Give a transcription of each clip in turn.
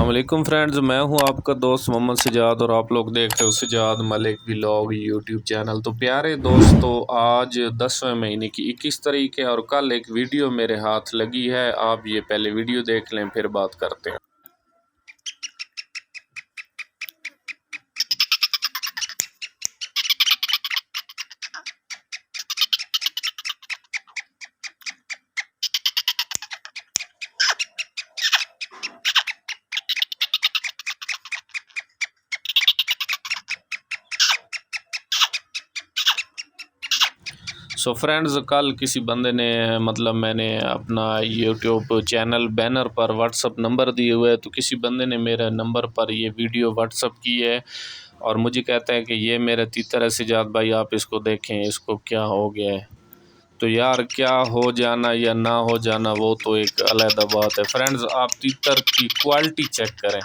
अस्सलाम वालेकुम फ्रेंड्स, मैं हूं आपका दोस्त मोहम्मद सजाद और आप लोग देख रहे हो Sajjad Malik vlog YouTube channel. तो प्यारे दोस्तों, आज 10वें महीने की 21 तारीख है और कल एक वीडियो मेरे हाथ लगी है। आप ये पहले वीडियो देख लें फिर बात करते हैं। फ्रेंड्स, कल किसी बंदे ने मैंने अपना यूट्यूब चैनल बैनर पर व्हाट्सअप नंबर दिए हुए है, तो किसी बंदे ने मेरे नंबर पर ये वीडियो व्हाट्सअप की है और मुझे कहता है कि ये मेरा तीतर है सजाद भाई, आप इसको देखें, इसको क्या हो गया है। तो यार, क्या हो जाना या ना हो जाना वो तो एक अलग बात है। फ्रेंड्स, आप तीतर की क्वालिटी चेक करें,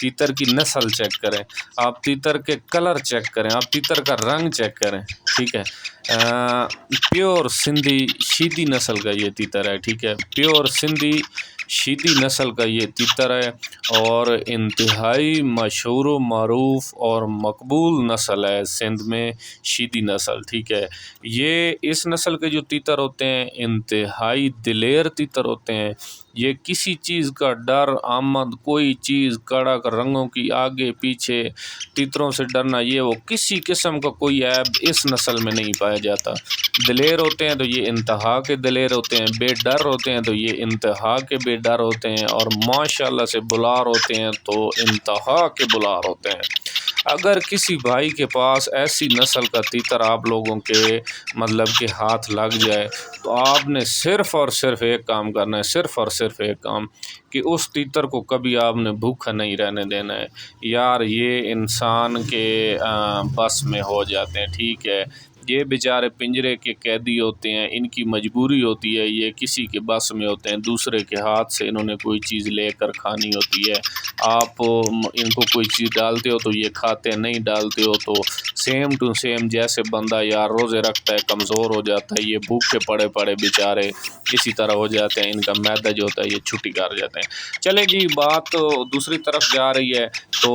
तीतर की नस्ल चेक करें, आप तीतर के कलर चेक करें, आप तीतर का रंग चेक करें। ठीक है, प्योर सिंधी शीदी नस्ल का ये तीतर है। ठीक है, प्योर सिंधी शीदी नस्ल का ये तीतर है और इंतहाई मशहूर मरूफ और मकबूल नस्ल है सिंध में, शीदी नस्ल। ठीक है, ये इस नस्ल के जो तीतर होते हैं इंतहाई दिलेर तीतर होते हैं। ये किसी चीज़ का डर आमद, कोई चीज़ कड़क रंगों की आगे पीछे, तीतरों से डरना, ये वो किसी किस्म का कोई ऐब इस नस्ल में नहीं पाया जाता। दिलेर होते हैं तो ये इंतहा के दिलेर होते हैं, बेडर होते हैं तो ये इंतहा के बेडर होते हैं, और माशाल्लाह से बुलार होते हैं तो इंतहा के बुलार होते हैं। अगर किसी भाई के पास ऐसी नस्ल का तीतर आप लोगों के के हाथ लग जाए तो आपने सिर्फ़ और सिर्फ एक काम करना है, सिर्फ़ और सिर्फ एक काम, कि उस तीतर को कभी आपने भूखा नहीं रहने देना है। यार, ये इंसान के बस में हो जाते हैं। ठीक है, ये बेचारे पिंजरे के कैदी होते हैं, इनकी मजबूरी होती है, ये किसी के बस में होते हैं, दूसरे के हाथ से इन्होंने कोई चीज़ लेकर खानी होती है। आप इनको कोई चीज़ डालते हो तो ये खाते हैं, नहीं डालते हो तो सेम टू सेम जैसे बंदा यार रोज़े रखता है कमज़ोर हो जाता है, ये भूखे पड़े पड़े बेचारे इसी तरह हो जाते हैं, इनका मैदा जो होता है ये छुट्टी कर जाते हैं। चले जी, बात दूसरी तरफ जा रही है। तो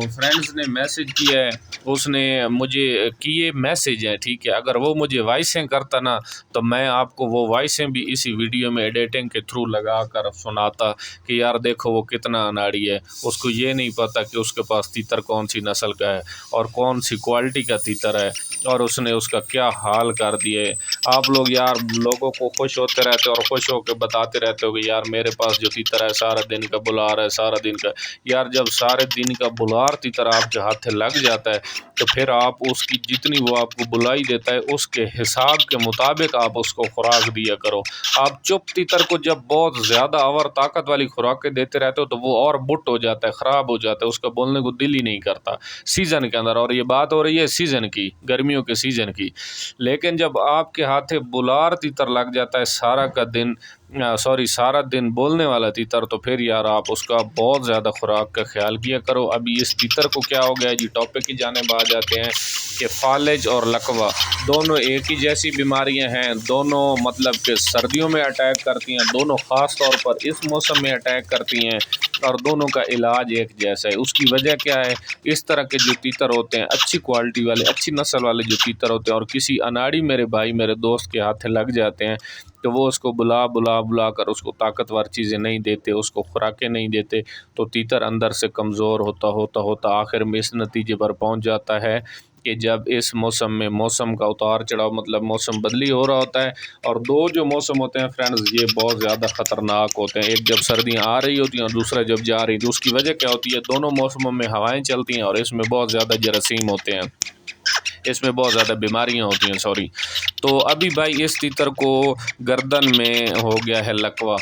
फ्रेंड्स ने मैसेज किया है, उसने मुझे किए मैसेज हैं। ठीक है, अगर वो मुझे वॉइसें करता ना तो मैं आपको वो वॉइसें भी इसी वीडियो में एडिटिंग के थ्रू लगा कर सुनाता कि यार देखो वो कितना अनाड़ी है, उसको ये नहीं पता कि उसके पास तीतर कौन सी नस्ल का है और कौन सी क्वालिटी का तीतर है, और उसने उसका क्या हाल कर दिए। आप लोग यार लोगों को खुश होते रहते हो और खुश होकर बताते रहते हो कि यार मेरे पास जो तीतर है सारा दिन का बुलार है, सारा दिन का। यार, जब सारे दिन का बुलार तीतर आपके हाथ लग जाता है तो फिर आप उसकी जितनी वो आपको बुलाई देता है उसके हिसाब के मुताबिक आप उसको खुराक दिया करो। आप चुप तीतर को जब बहुत ज़्यादा और ताकत वाली खुराकें देते रहते हो तो वो और बुट हो जाता है, ख़राब हो जाता है, उसका बोलने को दिल ही नहीं करता सीज़न के अंदर। और ये बात हो रही है सीज़न की, गर्मियों के सीज़न की। लेकिन जब आपके हाथे बुलार तीतर लग जाता है सारा दिन बोलने वाला तीतर, तो फिर यार आप उसका बहुत ज़्यादा खुराक का ख्याल किया करो। अभी इस तीतर को क्या हो गया जी, टॉपिक की जानिब आ जाते हैं कि फालिज और लकवा दोनों एक ही जैसी बीमारियां हैं, दोनों कि सर्दियों में अटैक करती हैं, दोनों ख़ास तौर पर इस मौसम में अटैक करती हैं, और दोनों का इलाज एक जैसा है। उसकी वजह क्या है? इस तरह के जो तीतर होते हैं, अच्छी क्वालिटी वाले, अच्छी नस्ल वाले जो तीतर होते हैं, और किसी अनाड़ी मेरे भाई मेरे दोस्त के हाथ लग जाते हैं तो वो उसको बुला कर उसको ताकतवर चीज़ें नहीं देते, उसको खुराकें नहीं देते, तो तीतर अंदर से कमज़ोर होता आखिर में इस नतीजे पर पहुंच जाता है कि जब इस मौसम में मौसम का उतार चढ़ाव मौसम बदली हो रहा होता है, और दो जो मौसम होते हैं फ्रेंड्स ये बहुत ज़्यादा ख़तरनाक होते हैं। एक जब सर्दियाँ आ रही होती हैं और दूसरा जब जा रही, तो उसकी वजह क्या होती है? दोनों मौसमों में हवाएं चलती हैं और इसमें बहुत ज़्यादा जरासीम होते हैं, इसमें बहुत ज़्यादा बीमारियां होती हैं। सॉरी। तो अभी भाई इस तीतर को गर्दन में हो गया है लकवा।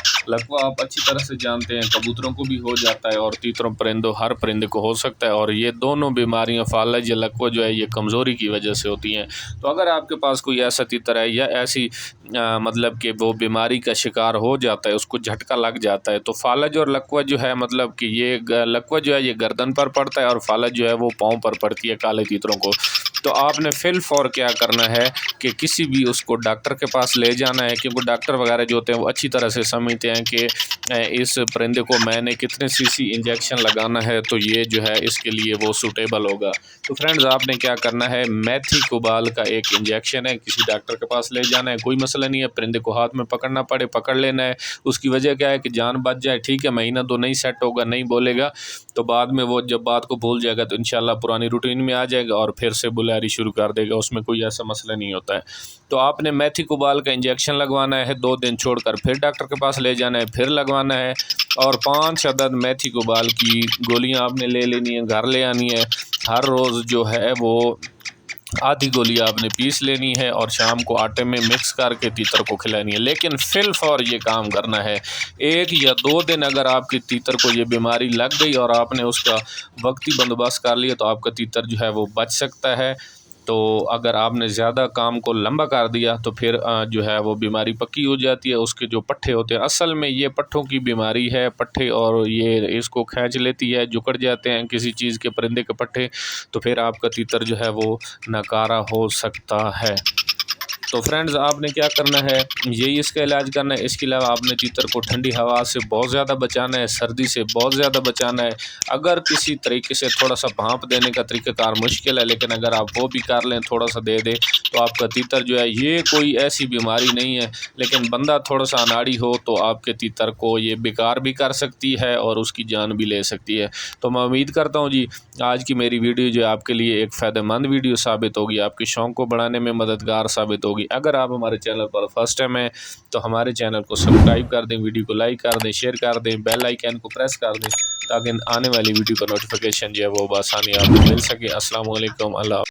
आप अच्छी तरह से जानते हैं, कबूतरों को भी हो जाता है और तीतरों परिंदों हर परिंदे को हो सकता है, और ये दोनों बीमारियां फालिज या लकवा जो है ये कमज़ोरी की वजह से होती हैं। तो अगर आपके पास कोई ऐसा तीतर है या ऐसी कि वो बीमारी का शिकार हो जाता है, उसको झटका लग जाता है, तो फालिज और लकवा जो है कि ये लकवा जो है ये गर्दन पर पड़ता है और फालिज जो है वो पाँव पर पड़ती है काले तीतरों को। تو آپ نے فی الفور کیا کرنا ہے کہ کسی بھی اس کو ڈاکٹر کے پاس لے جانا ہے، کیونکہ ڈاکٹر وغیرہ جو ہوتے ہیں وہ اچھی طرح سے سمجھتے ہیں کہ اس پرندے کو میں نے کتنے سی انجیکشن لگانا ہے تو یہ جو ہے اس کے لیے وہ سوٹیبل ہوگا۔ تو فرینڈز آپ نے کیا کرنا ہے، میتھی کوبال کا ایک انجیکشن ہے، کسی ڈاکٹر کے پاس لے جانا ہے، کوئی مسئلہ نہیں ہے، پرندے کو ہاتھ میں پکڑنا پڑے پکڑ لینا ہے۔ اس کی وجہ کیا ہے کہ جان بچ جائے، ٹھیک ہے، مہینہ دو نہیں سیٹ ہوگا، نہیں بولے گا تو بعد میں وہ جب بات کو بھول جائے گا تو انشاءاللہ پرانی روٹین میں آ جائے گا اور پھر سے بلیاری شروع کر دے گا، اس میں کوئی ایسا مسئلہ نہیں ہوتا ہے۔ تو آپ نے میتھی کوبال کا انجیکشن لگوانا ہے، 2 دن چھوڑ کر پھر ڈاکٹر کے پاس لے جانا ہے، پھر لگوانا ہے، اور 5 عدد میتھی کوبال کی گولیاں آپ نے لے لینی ہیں، گھر لے آنی ہے، ہر روز جو ہے وہ آدھی گولی آپ نے پیس لینی ہے اور شام کو آٹے میں مکس کر کے تیتر کو کھلانی ہے۔ لیکن فی الفور یہ کام کرنا ہے، 1 یا 2 دن اگر آپ کی تیتر کو یہ بیماری لگ گئی اور آپ نے اس کا وقتی بندوبست کر لیا تو آپ کا تیتر جو ہے وہ بچ سکتا ہے۔ تو اگر آپ نے زیادہ کام کو لمبا کر دیا تو پھر جو ہے وہ بیماری پکی ہو جاتی ہے، اس کے جو پٹھے ہوتے ہیں، اصل میں یہ پٹھوں کی بیماری ہے، پٹھے، اور یہ اس کو کھینچ لیتی ہے، جکڑ جاتے ہیں کسی چیز کے، پرندے کے پٹھے، تو پھر آپ کا تیتر جو ہے وہ ناکارہ ہو سکتا ہے۔ تو فرینڈز آپ نے کیا کرنا ہے، یہی اس کا علاج کرنا ہے۔ اس کے علاوہ آپ نے تیتر کو ٹھنڈی ہوا سے بہت زیادہ بچانا ہے، سردی سے بہت زیادہ بچانا ہے۔ اگر کسی طریقے سے تھوڑا سا بھانپ دینے کا طریقہ کار مشکل ہے، لیکن اگر آپ وہ بھی کر لیں، تھوڑا سا دے دیں، تو آپ کا تیتر جو ہے، یہ کوئی ایسی بیماری نہیں ہے، لیکن بندہ تھوڑا سا اناڑی ہو تو آپ کے تیتر کو یہ بیکار بھی کر سکتی ہے اور اس کی جان بھی لے سکتی ہے۔ تو میں امید کرتا ہوں جی آج کی میری ویڈیو جو آپ کے لیے ایک فائدہ مند ویڈیو ثابت ہوگی، آپ کے شوق کو بڑھانے میں مددگار ثابت ہوگی۔ اگر آپ ہمارے چینل پر فرسٹ ٹائم ہیں تو ہمارے چینل کو سبسکرائب کر دیں، ویڈیو کو لائک کر دیں، شیئر کر دیں، بیل آئیکن کو پریس کر دیں تاکہ آنے والی ویڈیو کا نوٹیفیکیشن جو ہے وہ بآسانی آپ کو مل سکے۔ السلام علیکم، اللہ